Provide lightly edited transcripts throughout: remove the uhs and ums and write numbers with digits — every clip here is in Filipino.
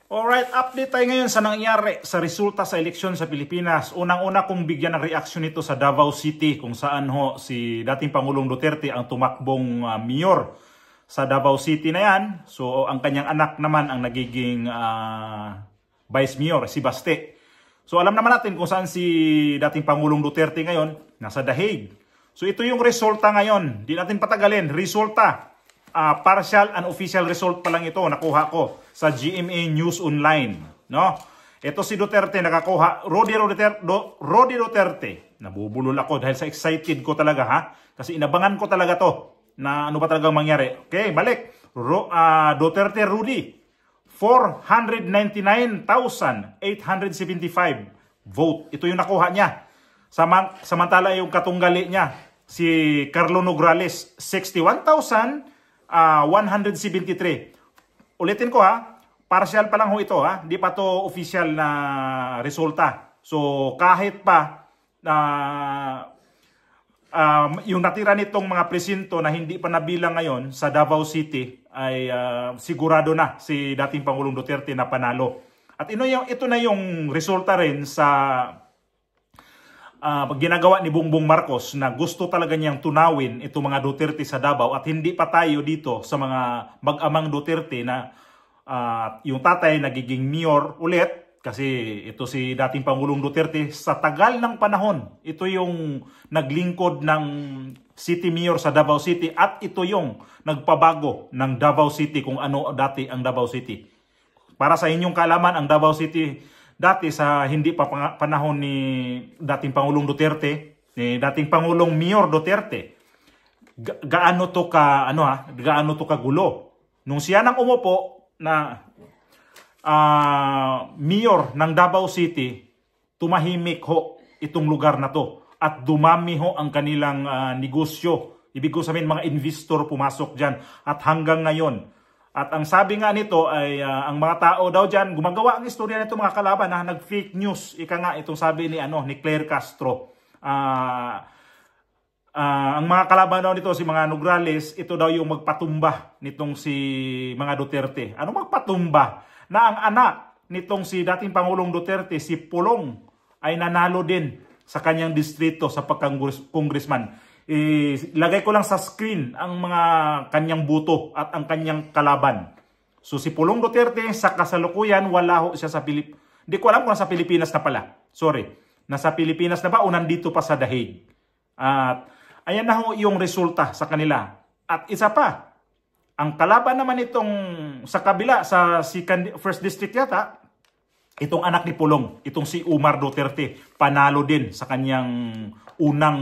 Alright, update tayo ngayon sa nangyari sa resulta sa eleksyon sa Pilipinas. Unang-una kong bigyan ng reaksyon ito sa Davao City kung saan si dating Pangulong Duterte ang tumakbong mayor sa Davao City na yan. So ang kanyang anak naman ang nagiging vice mayor, si Baste. So alam naman natin kung saan si dating Pangulong Duterte ngayon, nasa The Hague. So ito yung resulta ngayon, di natin patagalin, resulta. Partial and official result pa lang ito nakuha ko sa GMA News Online, no? Ito si Duterte nakakuha, Rody Duterte. Nabubulol ako dahil sa excited ko talaga, ha? Kasi inabangan ko talaga to na ano ba talagang mangyari. Okay, balik. Duterte Rudy 499,875 vote. Ito yung nakuha niya. Samantala yung katunggali niya si Carlo Nograles 61,173. Ulitin ko, ha, partial pa lang ho ito, ha, hindi pa to official na resulta. So kahit pa yung natira nitong mga presinto na hindi pa nabilang ngayon sa Davao City ay sigurado na si dating Pangulong Duterte na panalo. At ito na yung resulta rin sa ginagawa ni Bongbong Marcos na gusto talaga niyang tunawin itong mga Duterte sa Davao, at hindi pa tayo dito sa mga mag-amang Duterte na yung tatay nagiging mayor ulit, kasi ito si dating Pangulong Duterte sa tagal ng panahon. Ito yung naglingkod ng city mayor sa Davao City, at ito yung nagpabago ng Davao City kung ano dati ang Davao City. Para sa inyong kaalaman, ang Davao City dati sa hindi pa panahon ni dating Pangulong Duterte, ni dating Pangulong Mayor Duterte, gaano to kagulo. Nung siya nang umupo na mayor ng Davao City, tumahimik ho itong lugar na to at dumami ho ang kanilang negosyo. Ibig ko sabihin, mga investor pumasok dyan, at hanggang ngayon. At ang sabi nga nito ay ang mga tao daw dyan, gumagawa ang istorya nito mga kalaban, na nag-fake news. Ika nga itong sabi ni Claire Castro. Ang mga kalaban daw nito, si mga Nograles, ito daw yung magpatumba nitong si mga Duterte. Ano magpatumba? Na ang anak nitong si dating Pangulong Duterte, si Pulong, ay nanalo din sa kanyang distrito sa pagka-congressman. Lagay ko lang sa screen ang mga kanyang buto at ang kanyang kalaban. So si Pulong Duterte sa kasalukuyan, wala ho siya sa Pilipinas. Hindi ko alam kung nasa Pilipinas na pala. Sorry. Nasa Pilipinas na ba o nandito pa sa The Hague? At ayan na ho yung resulta sa kanila. At isa pa, ang kalaban naman itong sa kabila, sa first district yata, itong anak ni Pulong, itong si Umar Duterte, panalo din sa kanyang unang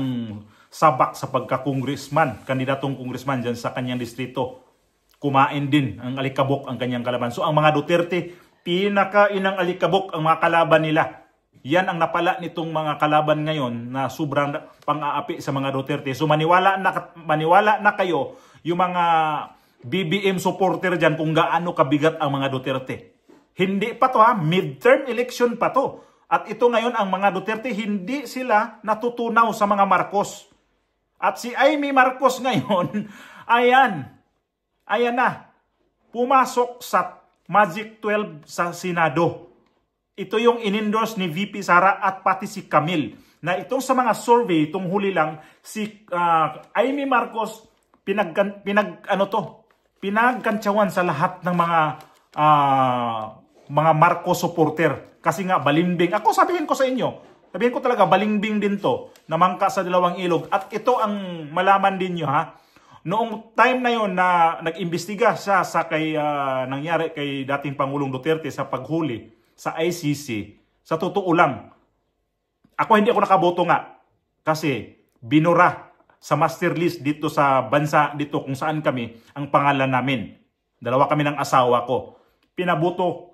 sabak sa pagka-congressman, kandidatong congressman dyan sa kanyang distrito. Kumain din ang alikabok ang kanyang kalaban. So ang mga Duterte, pinaka-inang alikabok ang mga kalaban nila. Yan ang napala nitong mga kalaban ngayon na sobrang pang-aapi sa mga Duterte. So maniwala na kayo yung mga BBM supporter dyan kung gaano kabigat ang mga Duterte. Hindi pa to, ha, midterm election pa to. At ito ngayon, ang mga Duterte, hindi sila natutunaw sa mga Marcos. At si Amy Marcos ngayon, ayan na, pumasok sa Magic 12 sa Senado. Ito yung in-endorse ni VP Sara at pati si Camille. Na itong sa mga survey, itong huli lang, si Amy Marcos, pinagkantsawan sa lahat ng mga Marcos supporter. Kasi nga, balimbing. Ako sabihin ko sa inyo, sabihin ko talaga, balimbing din to, namangka sa dalawang ilog. At ito ang malaman din nyo, ha. Noong time na yon na nag-imbestiga siya sa nangyari kay dating Pangulong Duterte sa paghuli sa ICC, sa totoo lang, hindi ako nakaboto nga. Kasi binura sa master list dito sa bansa, dito kung saan kami, ang pangalan namin. Dalawa kami ng asawa ko. Pinaboto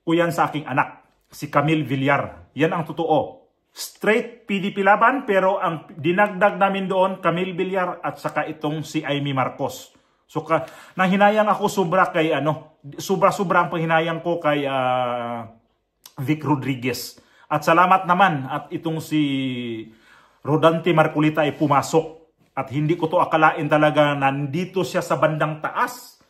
ko yan sa aking anak, si Camille Villar. Yan ang totoo. Straight PDP laban, pero ang dinagdag namin doon, Camille Villar at saka itong si Amy Marcos. So nanghinayang ako sobra kay sobra ang panghinayang ko kay Vic Rodriguez. At salamat naman at itong si Rodante Marcolita ay pumasok. At hindi ko to akalain talaga nandito siya sa bandang taas.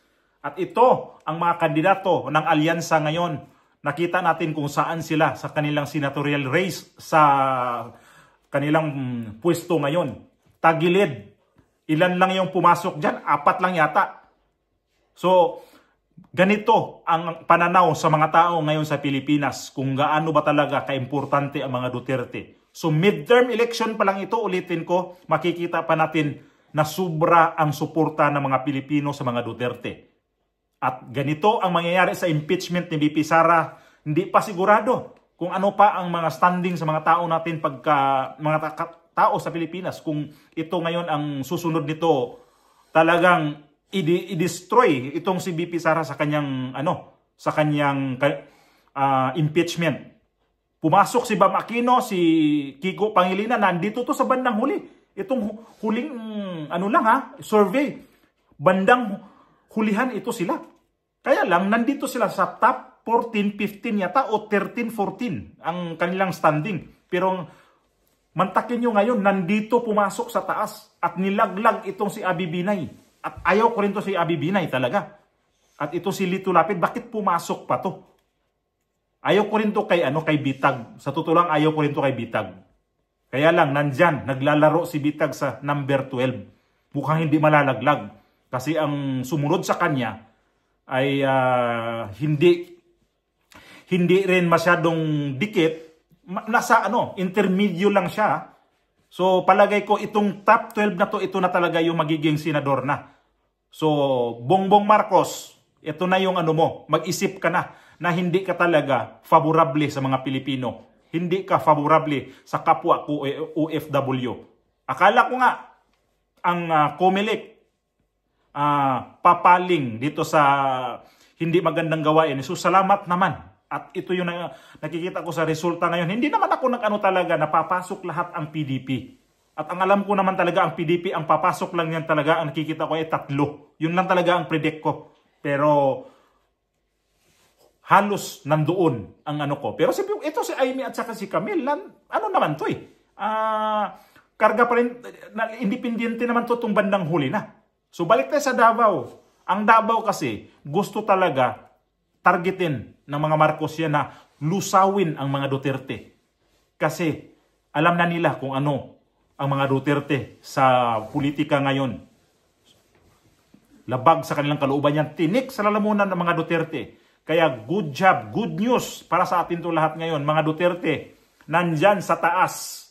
At ito ang mga kandidato ng alyansa ngayon. Nakita natin kung saan sila sa kanilang senatorial race sa kanilang pwesto ngayon. Tagilid. Ilan lang yung pumasok dyan? 4 lang yata. So, ganito ang pananaw sa mga tao ngayon sa Pilipinas kung gaano ba talaga kaimportante ang mga Duterte. So, midterm election pa lang ito, ulitin ko, makikita pa natin na sobra ang suporta ng mga Pilipino sa mga Duterte. At ganito ang mangyayari sa impeachment ni VP Sara, hindi pa sigurado kung ano pa ang mga standing sa mga tao natin pagka mga tao sa Pilipinas. Kung ito ngayon ang susunod nito, talagang i-destroy itong si VP Sara sa kanyang impeachment. Pumasok si Bam Aquino, si Kiko Pangilinan, nandito to sa bandang huli. Itong huling survey. Bandang hulihan ito sila. Kaya lang, nandito sila sa top 14, 15 yata o 13, 14 ang kanilang standing. Pero mantakin nyo ngayon, nandito pumasok sa taas at nilaglag itong si Abi Binay. At ayaw ko rin to si Abi Binay talaga. At ito si Lito Lapid, bakit pumasok pa to? Ayaw ko rin to kay Bitag. Sa totoo lang, ayaw ko rin to kay Bitag. Kaya lang, nandyan, naglalaro si Bitag sa number 12. Mukhang hindi malalaglag. Kasi ang sumunod sa kanya ay hindi rin masyadong dikit. Nasa intermedio lang siya. So palagay ko itong top 12 na to, ito na talaga yung magiging senador na. So Bongbong Marcos, ito na yung mag-isip ka na hindi ka talaga favorable sa mga Pilipino. Hindi ka favorable sa kapwa OFW. Akala ko nga ang COMELEC papaling dito sa hindi magandang gawain. So salamat naman. At ito yung nakikita ko sa resulta ngayon. Hindi naman ako talaga napapasok lahat ang PDP. At ang alam ko naman talaga ang PDP, ang papasok lang yan talaga, ang nakikita ko ay 3. Yun lang talaga ang predict ko. Pero halos nandoon ang ko. Pero ito si Amy at saka si Camille, naman to karga pa rin, independente naman to itong bandang huli na. So balik tayo sa Davao. Ang Davao kasi gusto talaga targetin ng mga Marcos yan na lusawin ang mga Duterte. Kasi alam na nila kung ano ang mga Duterte sa politika ngayon. Labag sa kanilang kalooban yan. Tinik sa lalamunan ng mga Duterte. Kaya good job, good news para sa atin to lahat ngayon. Mga Duterte, nandyan sa taas.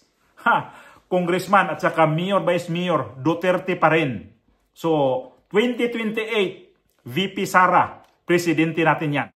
Congressman at saka Mayor, Vice Mayor, Duterte pa rin. So, 2028, VP Sara, presidente natin yan.